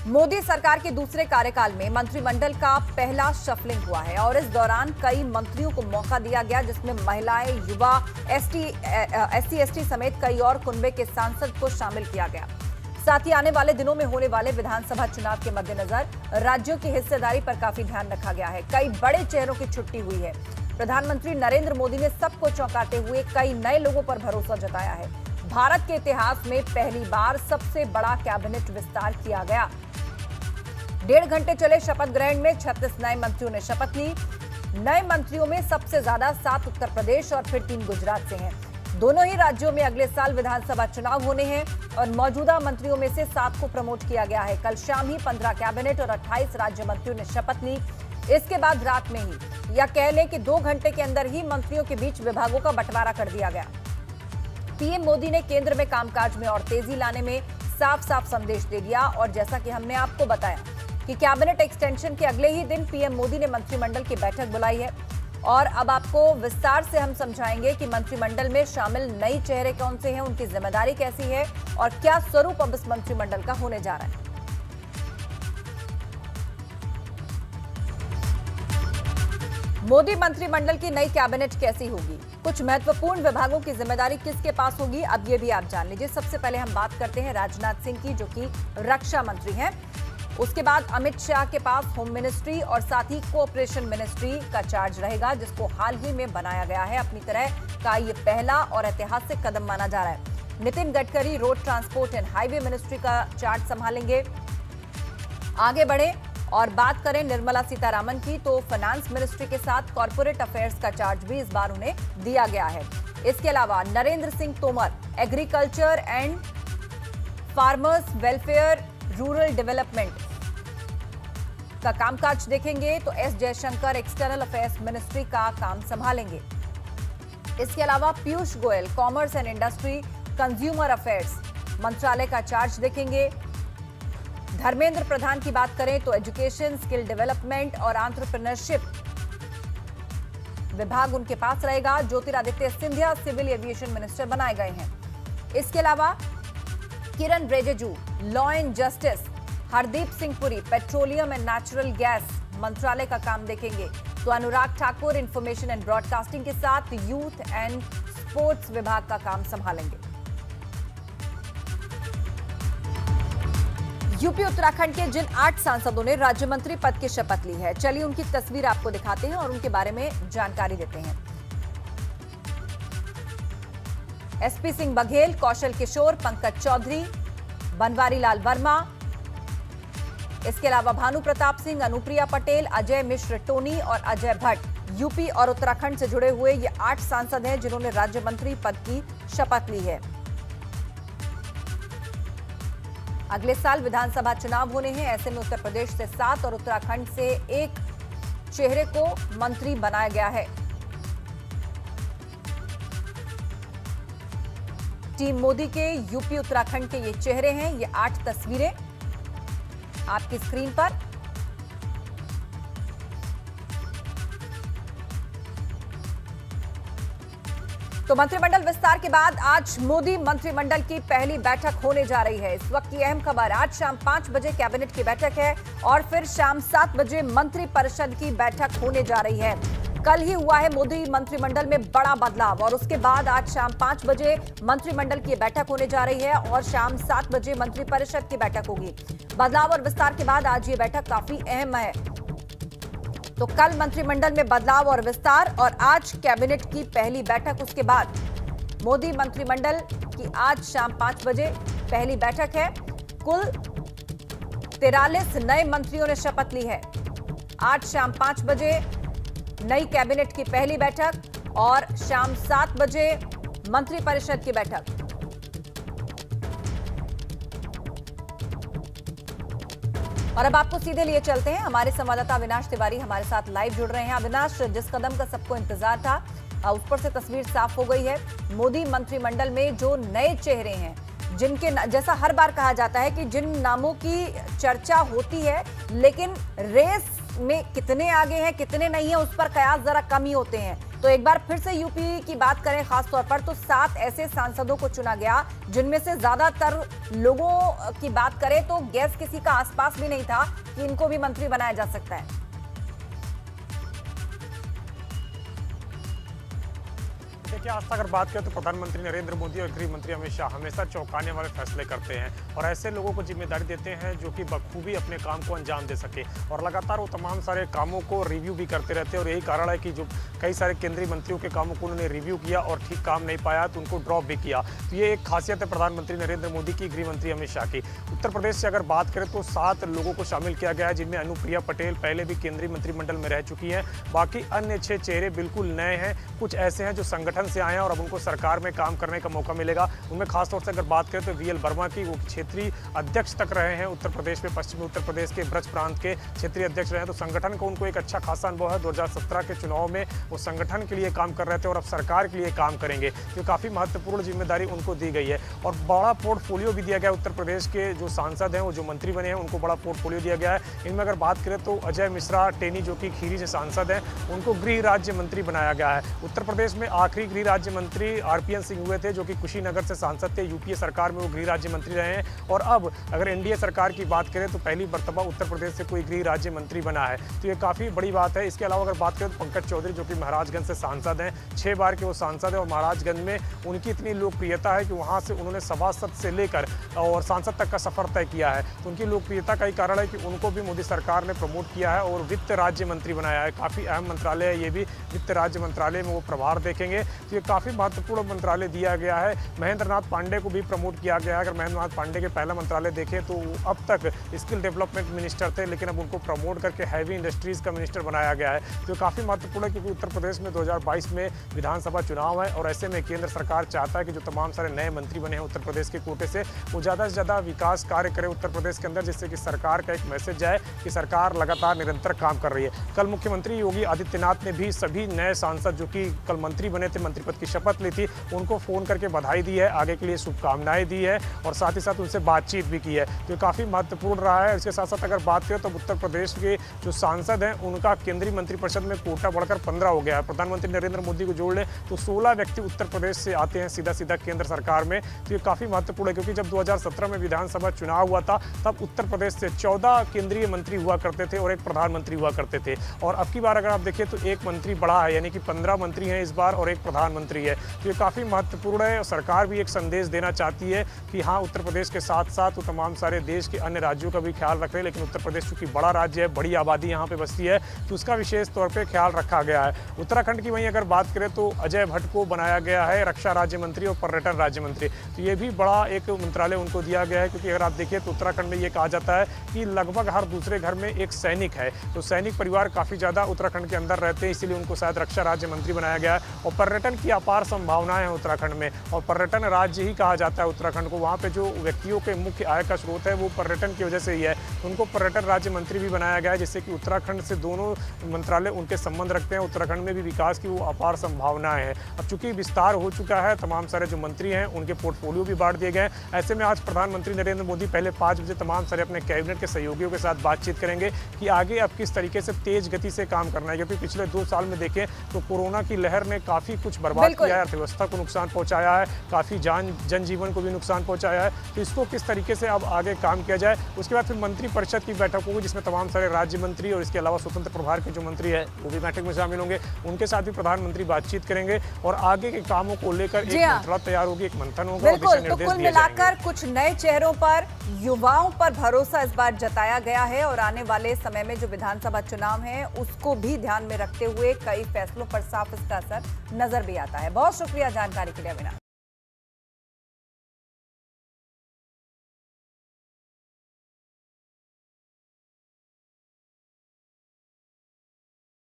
मोदी सरकार के दूसरे कार्यकाल में मंत्रिमंडल का पहला शफलिंग हुआ है और इस दौरान कई मंत्रियों को मौका दिया गया, जिसमें महिलाएं, युवा, एससी/एसटी समेत कई और कुनबे के सांसद को शामिल किया गया। साथ ही आने वाले दिनों में होने वाले विधानसभा चुनाव के मद्देनजर राज्यों की हिस्सेदारी पर काफी ध्यान रखा गया है। कई बड़े चेहरों की छुट्टी हुई है। प्रधानमंत्री नरेंद्र मोदी ने सबको चौंकाते हुए कई नए लोगों पर भरोसा जताया है। भारत के इतिहास में पहली बार सबसे बड़ा कैबिनेट विस्तार किया गया। 1.5 घंटे चले शपथ ग्रहण में 36 नए मंत्रियों ने शपथ ली। नए मंत्रियों में सबसे ज्यादा 7 उत्तर प्रदेश और फिर 3 गुजरात से हैं। दोनों ही राज्यों में अगले साल विधानसभा चुनाव होने हैं और मौजूदा मंत्रियों में से 7 को प्रमोट किया गया है। कल शाम ही 15 कैबिनेट और 28 राज्य मंत्रियों ने शपथ ली। इसके बाद रात में ही या कह लें कि 2 घंटे के अंदर ही मंत्रियों के बीच विभागों का बंटवारा कर दिया गया। पीएम मोदी ने केंद्र में कामकाज में और तेजी लाने में साफ साफ संदेश दे दिया और जैसा कि हमने आपको बताया कि कैबिनेट एक्सटेंशन के अगले ही दिन पीएम मोदी ने मंत्रिमंडल की बैठक बुलाई है और अब आपको विस्तार से हम समझाएंगे कि मंत्रिमंडल में शामिल नए चेहरे कौन से हैं, उनकी जिम्मेदारी कैसी है और क्या स्वरूप अब इस मंत्रिमंडल का होने जा रहा है। मोदी मंत्रिमंडल की नई कैबिनेट कैसी होगी, कुछ महत्वपूर्ण विभागों की जिम्मेदारी किसके पास होगी, अब ये भी आप जान लीजिए। सबसे पहले हम बात करते हैं राजनाथ सिंह की, जो कि रक्षा मंत्री हैं। उसके बाद अमित शाह के पास होम मिनिस्ट्री और साथ ही कोऑपरेशन मिनिस्ट्री का चार्ज रहेगा, जिसको हाल ही में बनाया गया है। अपनी तरह का ये पहला और ऐतिहासिक कदम माना जा रहा है। Nitin Gadkari road transport and highway ministry का चार्ज संभालेंगे। आगे बढ़े और बात करें निर्मला सीतारामन की, तो फाइनेंस मिनिस्ट्री के साथ कॉर्पोरेट अफेयर्स का चार्ज भी इस बार उन्हें दिया गया है। इसके अलावा Narendra Singh Tomar agriculture and farmers welfare rural development का कामकाज देखेंगे, तो S Jaishankar external affairs ministry का काम संभालेंगे। इसके अलावा Piyush Goyal commerce and industry consumer affairs मंत्रालय का चार्ज देखेंगे। धर्मेंद्र प्रधान की बात करें तो एजुकेशन, स्किल डेवलपमेंट और एंटरप्रेन्योरशिप विभाग उनके पास रहेगा। Jyotiraditya Scindia civil aviation minister बनाए गए हैं। इसके अलावा Kiren Rijiju law and justice, Hardeep Singh Puri petroleum and natural gas मंत्रालय का काम देखेंगे। तो Anurag Thakur information and broadcasting के साथ यूथ एंड स्पोर्ट्स विभाग का काम संभालेंगे। यूपी उत्तराखंड के जिन 8 सांसदों ने राज्य मंत्री पद की शपथ ली है, चलिए उनकी तस्वीर आपको दिखाते हैं और उनके बारे में जानकारी देते हैं। एसपी सिंह बघेल, कौशल किशोर, पंकज चौधरी, बनवारी लाल वर्मा, इसके अलावा भानु प्रताप सिंह, अनुप्रिया पटेल, अजय मिश्र टोनी और अजय भट्ट यूपी और उत्तराखंड से जुड़े हुए ये 8 सांसद हैं जिन्होंने राज्य मंत्री पद की शपथ ली है। अगले साल विधानसभा चुनाव होने हैं, ऐसे में उत्तर प्रदेश से 7 और उत्तराखंड से 1 चेहरे को मंत्री बनाया गया है। टीम मोदी के यूपी उत्तराखंड के ये चेहरे हैं, ये 8 तस्वीरें आपकी स्क्रीन पर। तो मंत्रिमंडल विस्तार के बाद आज मोदी मंत्रिमंडल की पहली बैठक होने जा रही है। इस वक्त की अहम खबर, आज शाम 5 बजे कैबिनेट की बैठक है और फिर शाम 7 बजे मंत्रिपरिषद की बैठक होने जा रही है। कल ही हुआ है मोदी मंत्रिमंडल में बड़ा बदलाव और उसके बाद आज शाम 5 बजे मंत्रिमंडल की बैठक होने जा रही है और शाम 7 बजे मंत्रिपरिषद की बैठक होगी। बदलाव और विस्तार के बाद आज ये बैठक काफी अहम है। तो कल मंत्रिमंडल में बदलाव और विस्तार और आज कैबिनेट की पहली बैठक, उसके बाद मोदी मंत्रिमंडल की आज शाम 5 बजे पहली बैठक है। कुल 43 नए मंत्रियों ने शपथ ली है। आज शाम 5 बजे नई कैबिनेट की पहली बैठक और शाम 7 बजे मंत्रिपरिषद की बैठक। और अब आपको सीधे लिए चलते हैं, हमारे संवाददाता अविनाश तिवारी हमारे साथ लाइव जुड़ रहे हैं। अविनाश, जिस कदम का सबको इंतजार था उस पर से तस्वीर साफ हो गई है। मोदी मंत्रिमंडल में जो नए चेहरे हैं, जिनके जैसा हर बार कहा जाता है कि जिन नामों की चर्चा होती है लेकिन रेस में कितने आगे हैं कितने नहीं है, उस पर कयास जरा कम ही होते हैं। तो एक बार फिर से यूपी की बात करें खास तौर पर, तो 7 ऐसे सांसदों को चुना गया जिनमें से ज्यादातर लोगों की बात करें तो गैस किसी का आसपास भी नहीं था कि इनको भी मंत्री बनाया जा सकता है। देखिए, आज तक अगर बात करें तो प्रधानमंत्री नरेंद्र मोदी और गृह मंत्री अमित शाह हमेशा चौंकाने वाले फैसले करते हैं और ऐसे लोगों को जिम्मेदारी देते हैं जो कि बखूबी अपने काम को अंजाम दे सके और लगातार वो तमाम सारे कामों को रिव्यू भी करते रहते हैं। और यही कारण है कि जो कई सारे केंद्रीय मंत्रियों के कामों को उन्होंने रिव्यू किया और ठीक काम नहीं पाया तो उनको ड्रॉप भी किया। तो ये एक खासियत है प्रधानमंत्री नरेंद्र मोदी की, गृह मंत्री अमित शाह की। उत्तर प्रदेश से अगर बात करें तो 7 लोगों को शामिल किया गया है, जिनमें अनुप्रिया पटेल पहले भी केंद्रीय मंत्रिमंडल में रह चुकी हैं। बाकी अन्य 6 चेहरे बिल्कुल नए हैं, कुछ ऐसे हैं जो संगठन से आए हैं और अब उनको सरकार में काम करने का मौका मिलेगा। उनमें खासतौर से अगर बात करें तो वीएल वर्मा की, वो क्षेत्रीय अध्यक्ष तक रहे हैं उत्तर प्रदेश में, पश्चिमी उत्तर प्रदेश के ब्रज प्रांत के क्षेत्रीय अध्यक्ष रहे हैं। तो संगठन को उनको एक अच्छा खासा अनुभव है। 2017 के चुनाव में वो संगठन के लिए काम कर रहे थे और अब सरकार के लिए काम करेंगे। तो काफ़ी महत्वपूर्ण जिम्मेदारी उनको दी गई है और बड़ा पोर्टफोलियो भी दिया गया। उत्तर प्रदेश के जो सांसद हैं, वो जो मंत्री बने हैं, उनको बड़ा पोर्टफोलियो दिया गया है। इनमें अगर बात करें तो अजय मिश्रा टेनी, जो कि खीरी से सांसद हैं, उनको गृह राज्य मंत्री बनाया गया है। उत्तर प्रदेश में आखिरी गृह राज्य मंत्री आरपीएन सिंह हुए थे, जो कि कुशीनगर से सांसद थे। यूपीए सरकार में वो गृह राज्य मंत्री रहे हैं और अब अगर एनडीए सरकार की बात करें तो पहली मर्तबा उत्तर प्रदेश से कोई गृह राज्य मंत्री बना है। तो ये काफ़ी बड़ी बात है। इसके अलावा अगर बात करें तो पंकज चौधरी, जो कि महाराजगंज से सांसद हैं, 6 बार के वो सांसद हैं और महाराजगंज में उनकी इतनी लोकप्रियता है कि वहाँ से उन्होंने सभासद से लेकर और सांसद तक का सफर तय किया है। तो उनकी लोकप्रियता का ही कारण है कि उनको भी मोदी सरकार ने प्रमोट किया है और वित्त राज्य मंत्री बनाया है। काफ़ी अहम मंत्रालय है ये भी, वित्त राज्य मंत्रालय में वो प्रभार देखेंगे। तो ये काफ़ी महत्वपूर्ण मंत्रालय दिया गया है। महेंद्र नाथ पांडे को भी प्रमोट किया गया है। अगर महेंद्र नाथ पांडे के पहला मंत्रालय देखें तो अब तक स्किल डेवलपमेंट मिनिस्टर थे, लेकिन अब उनको प्रमोट करके हैवी इंडस्ट्रीज का मिनिस्टर बनाया गया है। तो काफ़ी महत्वपूर्ण है क्योंकि उत्तर प्रदेश में 2022 में विधानसभा चुनाव है और ऐसे में केंद्र सरकार चाहता है कि जो तमाम सारे नए मंत्री बने हैं उत्तर प्रदेश के कोटे से, वो ज़्यादा से ज़्यादा विकास कार्य करे उत्तर प्रदेश के अंदर, जिससे कि सरकार का एक मैसेज जाए कि सरकार लगातार निरंतर काम कर रही है। कल मुख्यमंत्री योगी आदित्यनाथ ने भी सभी नए सांसद जो कि कल मंत्री बने थे, मंत्री पद की शपथ ली थी, उनको फ़ोन करके बधाई दी है, आगे के लिए शुभकामनाएं दी है और साथ ही साथ उनसे बातचीत भी की है। तो ये काफ़ी महत्वपूर्ण रहा है। इसके साथ साथ अगर बात करें तो उत्तर प्रदेश के जो सांसद हैं उनका केंद्रीय मंत्रिपरिषद में कोटा बढ़कर 15 हो गया है। प्रधानमंत्री नरेंद्र मोदी को जोड़ लें तो 16 व्यक्ति उत्तर प्रदेश से आते हैं सीधा सीधा केंद्र सरकार में। तो ये काफ़ी महत्वपूर्ण है क्योंकि जब 2017 में विधानसभा चुनाव हुआ था तब उत्तर प्रदेश से 14 केंद्रीय मंत्री हुआ करते थे और एक प्रधानमंत्री हुआ करते थे। और अब की बार अगर आप देखिए तो एक मंत्री बढ़ा है, यानी कि 15 मंत्री हैं इस बार और एक प्रधानमंत्री है। तो ये काफ़ी महत्वपूर्ण है। सरकार भी एक संदेश देना चाहती है कि हाँ, उत्तर प्रदेश के साथ साथ वो तमाम सारे देश के अन्य राज्यों का भी ख्याल रख रहे हैं, लेकिन उत्तर प्रदेश चूंकि बड़ा राज्य है, बड़ी आबादी यहाँ पे बसती है, तो उसका विशेष तौर पे ख्याल रखा गया है। उत्तराखंड की वहीं अगर बात करें तो अजय भट्ट को बनाया गया है रक्षा राज्य मंत्री और पर्यटन राज्य मंत्री। तो ये भी बड़ा एक मंत्रालय उनको दिया गया है क्योंकि अगर आप देखिए तो उत्तराखंड में ये कहा जाता है कि लगभग हर दूसरे घर में एक सैनिक है। तो सैनिक परिवार काफ़ी ज़्यादा उत्तराखंड के अंदर रहते हैं, इसीलिए उनको शायद रक्षा राज्य मंत्री बनाया गया है। और पर्यटन की अपार संभावनाएं हैं उत्तराखंड में और पर्यटन राज्य ही कहा जाता है उत्तराखंड को। वहाँ पे जो व्यक्तियों के मुख्य आय का स्रोत है वो पर्यटन की वजह से ही है। उनको पर्यटन राज्य मंत्री भी बनाया गया है, जिससे कि उत्तराखंड से दोनों मंत्रालय उनके संबंध रखते हैं। उत्तराखंड में भी विकास की वो अपार संभावनाएं हैं। अब चूंकि विस्तार हो चुका है, तमाम सारे जो मंत्री हैं उनके पोर्टफोलियो भी बांट दिए गए। ऐसे में आज प्रधानमंत्री नरेंद्र मोदी पहले 5 बजे तमाम सारे अपने कैबिनेट के सहयोगियों के साथ बातचीत करेंगे कि आगे अब किस तरीके से तेज गति से काम करना है, क्योंकि पिछले 2 साल में देखें तो कोरोना की लहर ने काफ़ी कुछ बर्बाद किया है, अर्थव्यवस्था को नुकसान पहुँचाया है, काफ़ी जनजीवन को भी नुकसान पहुँचाया है। तो इसको किस तरीके से अब आगे काम किया जाए। उसके बाद फिर मंत्रिपरिषद की बैठक होगी जिसमें तमाम सारे राज्य मंत्री और इसके अलावा स्वतंत्र प्रभार के जो मंत्री है वो भी बैठक में शामिल होंगे। उनके साथ भी प्रधानमंत्री बातचीत करेंगे और आगे के कामों को लेकर एक मंत्रणा तैयार होगी, एक मंथन होगा। बिल्कुल, तो कुल मिलाकर कुछ नए चेहरों पर, युवाओं पर भरोसा इस बार जताया गया है और आने वाले समय में जो विधानसभा चुनाव है उसको भी ध्यान में रखते हुए कई फैसलों पर साफ इसका असर नजर भी आता है। बहुत शुक्रिया जानकारी के लिए अविनाश।